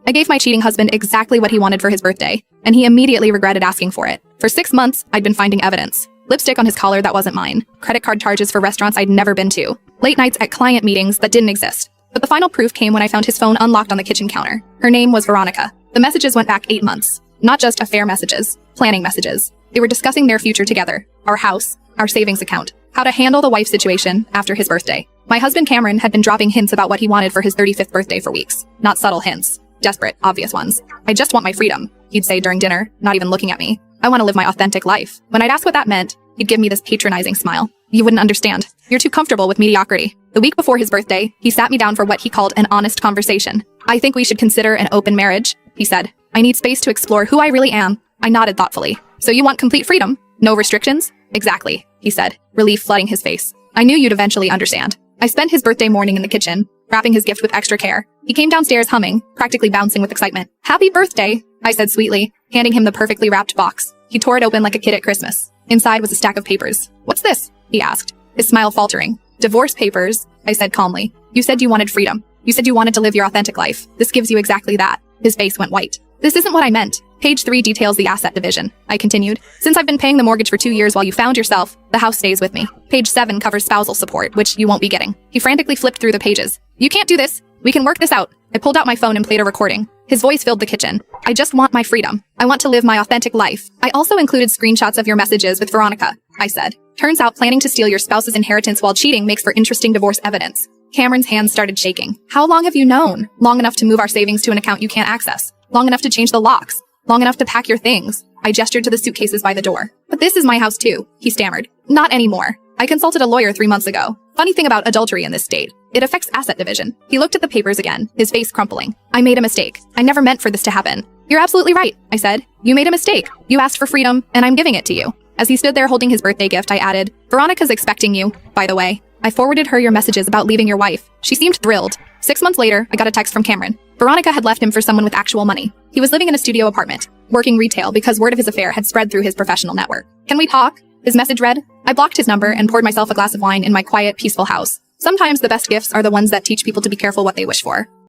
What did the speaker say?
I gave my cheating husband exactly what he wanted for his birthday, and he immediately regretted asking for it. For 6 months, I'd been finding evidence. Lipstick on his collar that wasn't mine, credit card charges for restaurants I'd never been to, late nights at client meetings that didn't exist. But the final proof came when I found his phone unlocked on the kitchen counter. Her name was Veronica. The messages went back 8 months. Not just affair messages, planning messages. They were discussing their future together, our house, our savings account, how to handle the wife situation after his birthday. My husband Cameron had been dropping hints about what he wanted for his 35th birthday for weeks. Not subtle hints. Desperate, obvious ones. I just want my freedom, he'd say during dinner, not even looking at me. I want to live my authentic life. When I'd ask what that meant, he'd give me this patronizing smile. You wouldn't understand. You're too comfortable with mediocrity. The week before his birthday, he sat me down for what he called an honest conversation. I think we should consider an open marriage, he said. I need space to explore who I really am. I nodded thoughtfully. So you want complete freedom? No restrictions? Exactly, he said, relief flooding his face. I knew you'd eventually understand. I spent his birthday morning in the kitchen, wrapping his gift with extra care. He came downstairs humming, practically bouncing with excitement. Happy birthday, I said sweetly, handing him the perfectly wrapped box. He tore it open like a kid at Christmas. Inside was a stack of papers. What's this? He asked, his smile faltering. Divorce papers, I said calmly. You said you wanted freedom. You said you wanted to live your authentic life. This gives you exactly that. His face went white. This isn't what I meant. Page 3 details the asset division, I continued. Since I've been paying the mortgage for 2 years while you found yourself, the house stays with me. Page 7 covers spousal support, which you won't be getting. He frantically flipped through the pages. You can't do this. We can work this out. I pulled out my phone and played a recording. His voice filled the kitchen. I just want my freedom. I want to live my authentic life. I also included screenshots of your messages with Veronica, I said. Turns out planning to steal your spouse's inheritance while cheating makes for interesting divorce evidence. Cameron's hands started shaking. How long have you known? Long enough to move our savings to an account you can't access. Long enough to change the locks. Long enough to pack your things. I gestured to the suitcases by the door. But this is my house too, he stammered. Not anymore. I consulted a lawyer 3 months ago. Funny thing about adultery in this state. It affects asset division. He looked at the papers again, his face crumpling. I made a mistake. I never meant for this to happen. You're absolutely right, I said. You made a mistake. You asked for freedom, and I'm giving it to you. As he stood there holding his birthday gift, I added, Veronica's expecting you, by the way. I forwarded her your messages about leaving your wife. She seemed thrilled. 6 months later, I got a text from Cameron. Veronica had left him for someone with actual money. He was living in a studio apartment, working retail because word of his affair had spread through his professional network. Can we talk? His message read. I blocked his number and poured myself a glass of wine in my quiet, peaceful house. Sometimes the best gifts are the ones that teach people to be careful what they wish for.